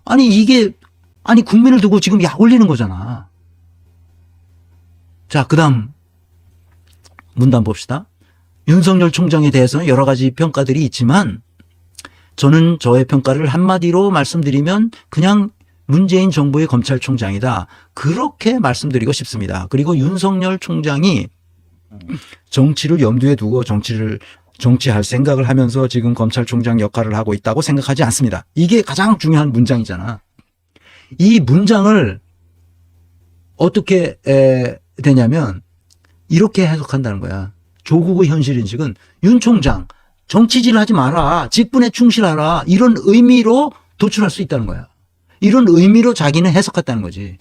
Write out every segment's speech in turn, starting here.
아니 이게 아니 국민을 두고 지금 약 올리는 거잖아. 자, 그다음 문단 봅시다. 윤석열 총장에 대해서는 여러 가지 평가들이 있지만 저는 저의 평가를 한마디로 말씀드리면 그냥 문재인 정부의 검찰총장이다. 그렇게 말씀드리고 싶습니다. 그리고 윤석열 총장이 정치를 염두에 두고 정치할 생각을 하면서 지금 검찰총장 역할을 하고 있다고 생각하지 않습니다. 이게 가장 중요한 문장이잖아. 이 문장을 어떻게 되냐면 이렇게 해석한다는 거야. 조국의 현실인식은 윤 총장 정치질 하지 마라. 직분에 충실하라. 이런 의미로 도출할 수 있다는 거야. 이런 의미로 자기는 해석했다는 거지.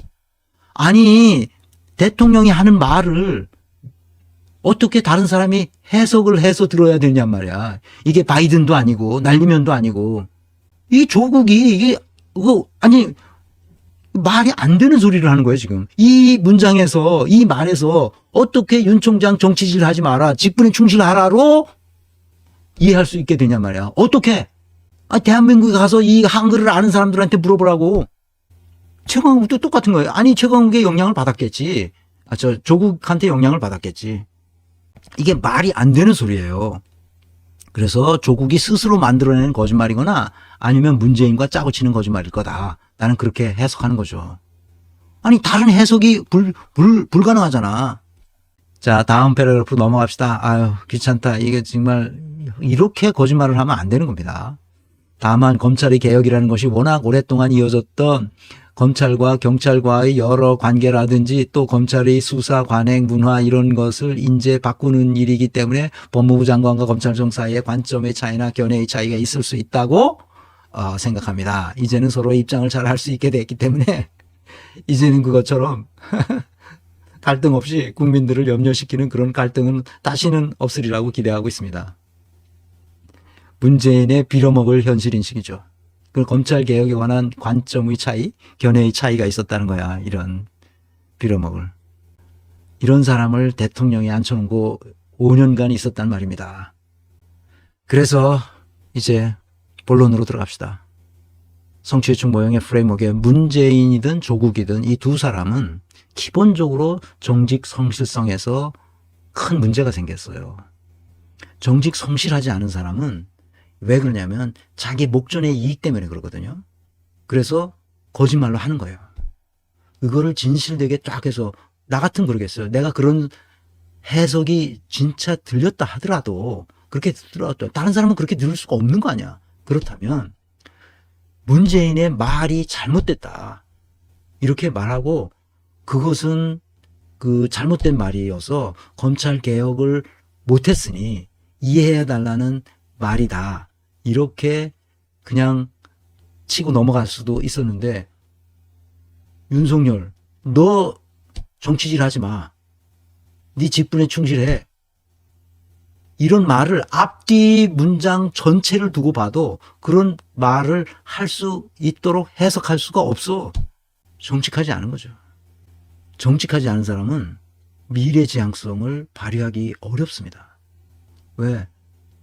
아니 대통령이 하는 말을 어떻게 다른 사람이 해석을 해서 들어야 되냔 말이야. 이게 바이든도 아니고 날리면도 아니고 이 조국이 이게 아니 말이 안 되는 소리를 하는 거예요 지금. 이 문장에서 이 말에서 어떻게 윤 총장 정치질 하지 마라. 직분에 충실하라로 이해할 수 있게 되냔 말이야. 어떻게? 대한민국에 가서 이 한글을 아는 사람들한테 물어보라고. 최강욱도 똑같은 거예요. 아니 최강욱의 영향을 받았겠지. 조국한테 영향을 받았겠지. 이게 말이 안 되는 소리예요. 그래서 조국이 스스로 만들어낸 거짓말이거나 아니면 문재인과 짜고 치는 거짓말일 거다. 나는 그렇게 해석하는 거죠. 아니 다른 해석이 불가능하잖아. 자, 다음 패러그래프 넘어갑시다. 아유 귀찮다. 이게 정말 이렇게 거짓말을 하면 안 되는 겁니다. 다만 검찰의 개혁이라는 것이 워낙 오랫동안 이어졌던 검찰과 경찰과의 여러 관계라든지 또 검찰의 수사, 관행, 문화 이런 것을 이제 바꾸는 일이기 때문에 법무부 장관과 검찰청 사이에 관점의 차이나 견해의 차이가 있을 수 있다고 생각합니다. 이제는 서로 입장을 잘 할 수 있게 됐기 때문에 이제는 그것처럼 갈등 없이 국민들을 염려시키는 그런 갈등은 다시는 없으리라고 기대하고 있습니다. 문재인의 빌어먹을 현실인식이죠. 그 검찰 개혁에 관한 관점의 차이, 견해의 차이가 있었다는 거야. 이런 빌어먹을. 이런 사람을 대통령에 앉혀놓고 5년간 있었단 말입니다. 그래서 이제 본론으로 들어갑시다. 성취유축 모형의 프레임워크에 문재인이든 조국이든 이 두 사람은 기본적으로 정직 성실성에서 큰 문제가 생겼어요. 정직 성실하지 않은 사람은 왜 그러냐면 자기 목전의 이익 때문에 그러거든요. 그래서 거짓말로 하는 거예요. 이거를 진실되게 쫙 해서 나 같으면 그러겠어요. 내가 그런 해석이 진짜 들렸다 하더라도 그렇게 들었다. 다른 사람은 그렇게 들을 수가 없는 거 아니야. 그렇다면 문재인의 말이 잘못됐다. 이렇게 말하고 그것은 그 잘못된 말이어서 검찰 개혁을 못했으니 이해해 달라는 말이다. 이렇게 그냥 치고 넘어갈 수도 있었는데 윤석열 너 정치질 하지 마. 네 직분에 충실해. 이런 말을 앞뒤 문장 전체를 두고 봐도 그런 말을 할 수 있도록 해석할 수가 없어. 정직하지 않은 거죠. 정직하지 않은 사람은 미래지향성을 발휘하기 어렵습니다. 왜?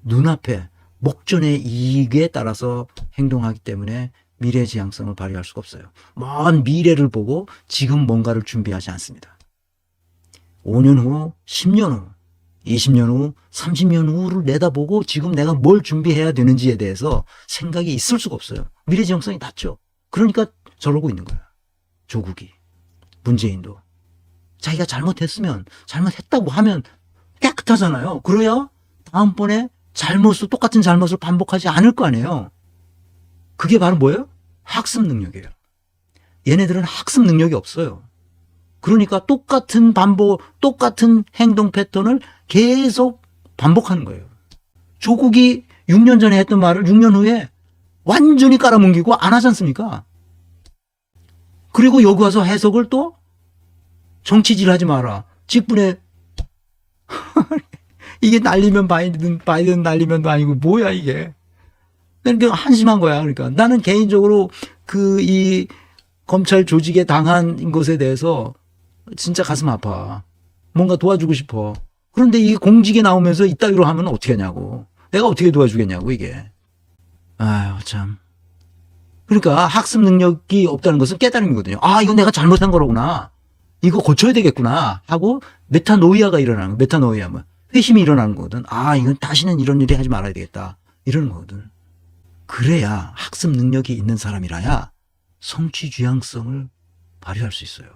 눈앞에 목전의 이익에 따라서 행동하기 때문에 미래지향성을 발휘할 수가 없어요. 먼 미래를 보고 지금 뭔가를 준비하지 않습니다. 5년 후, 10년 후, 20년 후, 30년 후를 내다보고 지금 내가 뭘 준비해야 되는지에 대해서 생각이 있을 수가 없어요. 미래지향성이 낮죠. 그러니까 저러고 있는 거야. 조국이. 문재인도. 자기가 잘못했으면 잘못했다고 하면 깨끗하잖아요. 그래야 다음번에 똑같은 잘못을 반복하지 않을 거 아니에요. 그게 바로 뭐예요? 학습 능력이에요. 얘네들은 학습 능력이 없어요. 그러니까 똑같은 행동 패턴을 계속 반복하는 거예요. 조국이 6년 전에 했던 말을 6년 후에 완전히 깔아뭉개고 안 하지 않습니까? 그리고 여기 와서 해석을 또 정치질 하지 마라. 직분에 이게 날리면 바이든 날리면도 아니고 뭐야 이게. 그러니까 한심한 거야. 그러니까 나는 개인적으로 이 검찰 조직에 당한 것에 대해서 진짜 가슴 아파. 뭔가 도와주고 싶어. 그런데 이게 공직에 나오면서 이따위로 하면 어떻게 하냐고. 내가 어떻게 도와주겠냐고 이게. 아유 참. 그러니까 학습 능력이 없다는 것은 깨달음이거든요. 아, 이거 내가 잘못한 거로구나. 이거 고쳐야 되겠구나 하고 메타노이아가 일어나는 거. 메타노이아 뭐 회심이 일어나는 거거든. 아, 이건 다시는 이런 일이 하지 말아야 되겠다. 이러는 거거든. 그래야 학습 능력이 있는 사람이라야 성취주향성을 발휘할 수 있어요.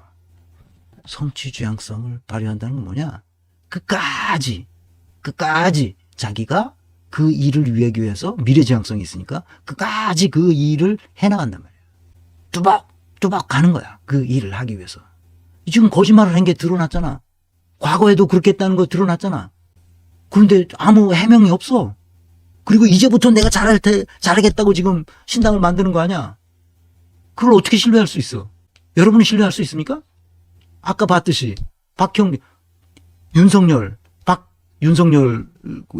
성취주향성을 발휘한다는 건 뭐냐? 끝까지 자기가 그 일을 위하기 위해서 미래지향성이 있으니까 끝까지 그 일을 해나간단 말이에요. 뚜벅뚜벅 가는 거야. 그 일을 하기 위해서. 지금 거짓말을 한 게 드러났잖아. 과거에도 그렇게 했다는 거 드러났잖아. 그런데 아무 해명이 없어. 그리고 이제부터 내가 잘하겠다고 지금 신당을 만드는 거 아니야. 그걸 어떻게 신뢰할 수 있어? 여러분은 신뢰할 수 있습니까? 아까 봤듯이 윤석열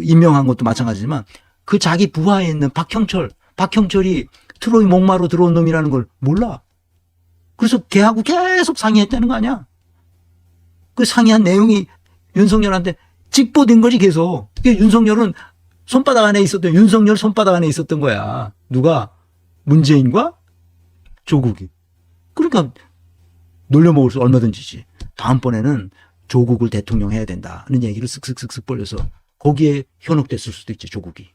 임명한 것도 마찬가지지만 그 자기 부하에 있는 박형철이 트로이 목마로 들어온 놈이라는 걸 몰라. 그래서 걔하고 계속 상의했다는 거 아니야. 그 상의한 내용이 윤석열한테 직보된 거지 계속. 윤석열 손바닥 안에 있었던 거야. 누가? 문재인과 조국이. 그러니까 놀려먹을 수 얼마든지지. 다음번에는 조국을 대통령 해야 된다는 얘기를 쓱쓱쓱쓱 벌려서 거기에 현혹됐을 수도 있지, 조국이.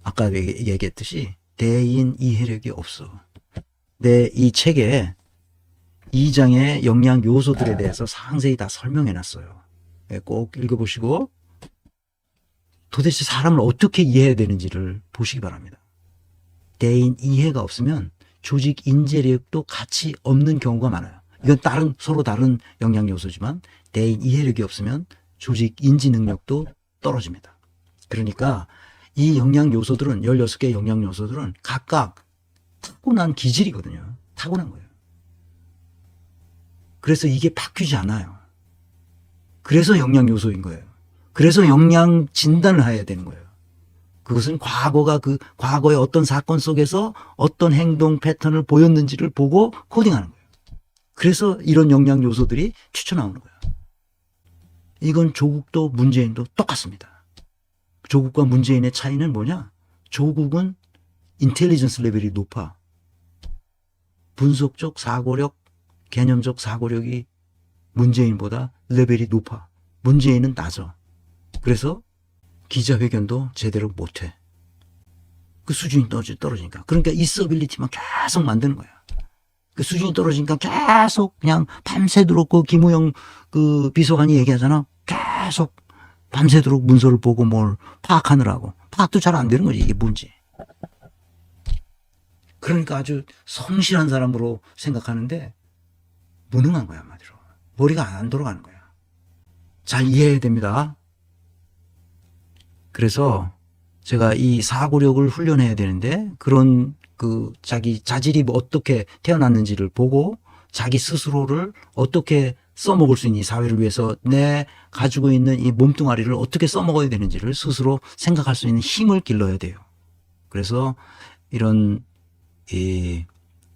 아까 얘기했듯이 대인 이해력이 없어. 내 이 책에 2장의 영양 요소들에 대해서 상세히 다 설명해 놨어요. 꼭 읽어보시고 도대체 사람을 어떻게 이해해야 되는지를 보시기 바랍니다. 대인 이해가 없으면 조직 인재력도 같이 없는 경우가 많아요. 이건 서로 다른 영양 요소지만 대인 이해력이 없으면 조직 인지 능력도 떨어집니다. 그러니까 이 영양 요소들은 16개의 영양 요소들은 각각 타고난 기질이거든요. 타고난 거예요. 그래서 이게 바뀌지 않아요. 그래서 영양 요소인 거예요. 그래서 영양 진단을 해야 되는 거예요. 그것은 과거의 어떤 사건 속에서 어떤 행동 패턴을 보였는지를 보고 코딩하는 거예요. 그래서 이런 영양 요소들이 튀쳐나오는 거예요. 이건 조국도 문재인도 똑같습니다. 조국과 문재인의 차이는 뭐냐? 조국은 인텔리전스 레벨이 높아. 분석적 사고력, 개념적 사고력이 문재인보다 레벨이 높아. 문재인은 낮아. 그래서 기자회견도 제대로 못해. 그 수준이 떨어지니까. 그러니까 있어빌리티만 계속 만드는 거야. 그 수준이 떨어지니까 계속 그냥 밤새도록 그 김우영 그 비서관이 얘기하잖아. 계속 밤새도록 문서를 보고 뭘 파악하느라고. 파악도 잘 안 되는 거지. 이게 뭔지. 그러니까 아주 성실한 사람으로 생각하는데 무능한 거야, 한마디로. 머리가 안 돌아가는 거야. 잘 이해해야 됩니다. 그래서 제가 이 사고력을 훈련해야 되는데 그런 자기 자질이 어떻게 태어났는지를 보고 자기 스스로를 어떻게 써먹을 수 있는 이 사회를 위해서 내 가지고 있는 이 몸뚱아리를 어떻게 써먹어야 되는지를 스스로 생각할 수 있는 힘을 길러야 돼요. 그래서 이런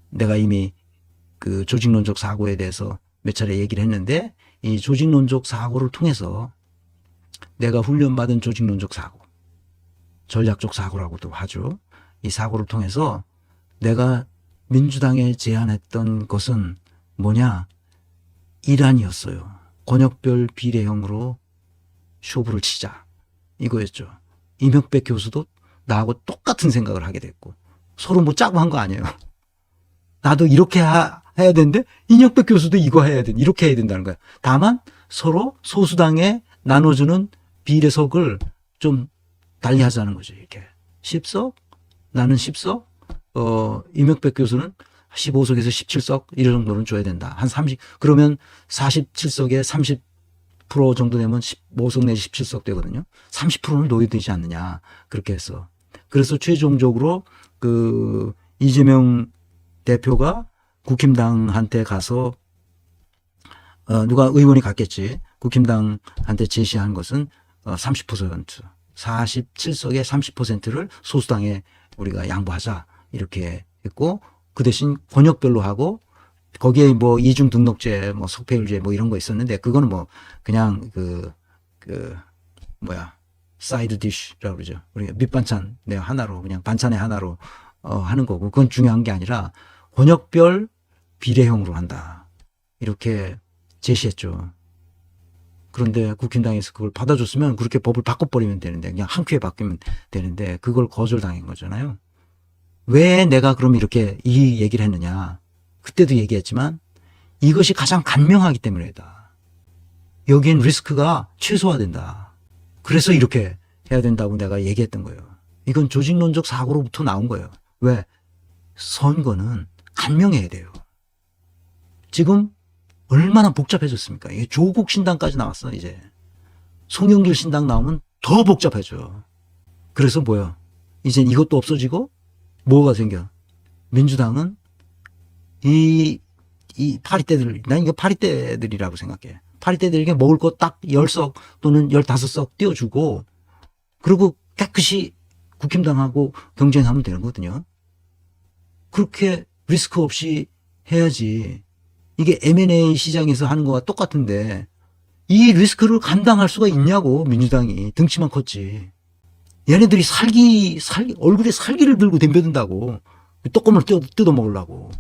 내가 이미 그 조직론적 사고에 대해서 몇 차례 얘기를 했는데 이 조직론적 사고를 통해서 내가 훈련받은 조직론적 사고, 전략적 사고라고도 하죠. 이 사고를 통해서 내가 민주당에 제안했던 것은 뭐냐? 일환이었어요. 권역별 비례형으로 쇼부를 치자. 이거였죠. 이명백 교수도 나하고 똑같은 생각을 하게 됐고 서로 뭐 짜고 한 거 아니에요. 나도 이렇게 해야 되는데 이명백 교수도 이거 해야 돼. 이렇게 해야 된다는 거야. 다만 서로 소수당에 나눠주는 비례석을 좀 달리 하자는 거죠. 이렇게 10석, 나는 10석, 이명백 교수는 15석에서 17석 이런 정도는 줘야 된다. 한 30, 그러면 47석에 30% 정도 되면 15석 내지 17석 되거든요. 30%는 노예되지 않느냐. 그렇게 해서. 그래서 최종적으로 이재명 대표가 국힘당한테 가서 누가 의원이 갔겠지. 국힘당한테 제시한 것은 30%, 47석의 30%를 소수당에 우리가 양보하자 이렇게 했고 그 대신 권역별로 하고 거기에 뭐 이중 등록제, 뭐 석패율제 뭐 이런 거 있었는데 그거는 뭐 그냥 사이드 디쉬라고 그러죠. 우리가 밑반찬 하나로 그냥 반찬의 하나로 하는 거고, 그건 중요한 게 아니라 권역별 비례형으로 한다. 이렇게 제시했죠. 그런데 국힘당에서 그걸 받아줬으면 그렇게 법을 바꿔버리면 되는데, 그냥 한 큐에 바뀌면 되는데, 그걸 거절당한 거잖아요. 왜 내가 그럼 이렇게 이 얘기를 했느냐. 그때도 얘기했지만 이것이 가장 간명하기 때문이다. 여기엔 리스크가 최소화된다. 그래서 이렇게 해야 된다고 내가 얘기했던 거예요. 이건 조직론적 사고로부터 나온 거예요. 왜? 선거는 간명해야 돼요. 지금 얼마나 복잡해졌습니까? 이게 조국 신당까지 나왔어, 이제. 송영길 신당 나오면 더 복잡해져. 그래서 뭐야? 이제 이것도 없어지고 뭐가 생겨? 민주당은 이 파리떼들, 난 이거 파리떼들이라고 생각해. 파리떼들에게 먹을 거 딱 10석 또는 15석 띄워주고, 그리고 깨끗이 국힘당하고 경쟁하면 되는 거거든요. 그렇게 리스크 없이 해야지. 이게 M&A 시장에서 하는 거와 똑같은데, 이 리스크를 감당할 수가 있냐고, 민주당이. 등치만 컸지. 얘네들이 얼굴에 살기를 들고 덤벼든다고. 떡고물 뜯어 먹으려고.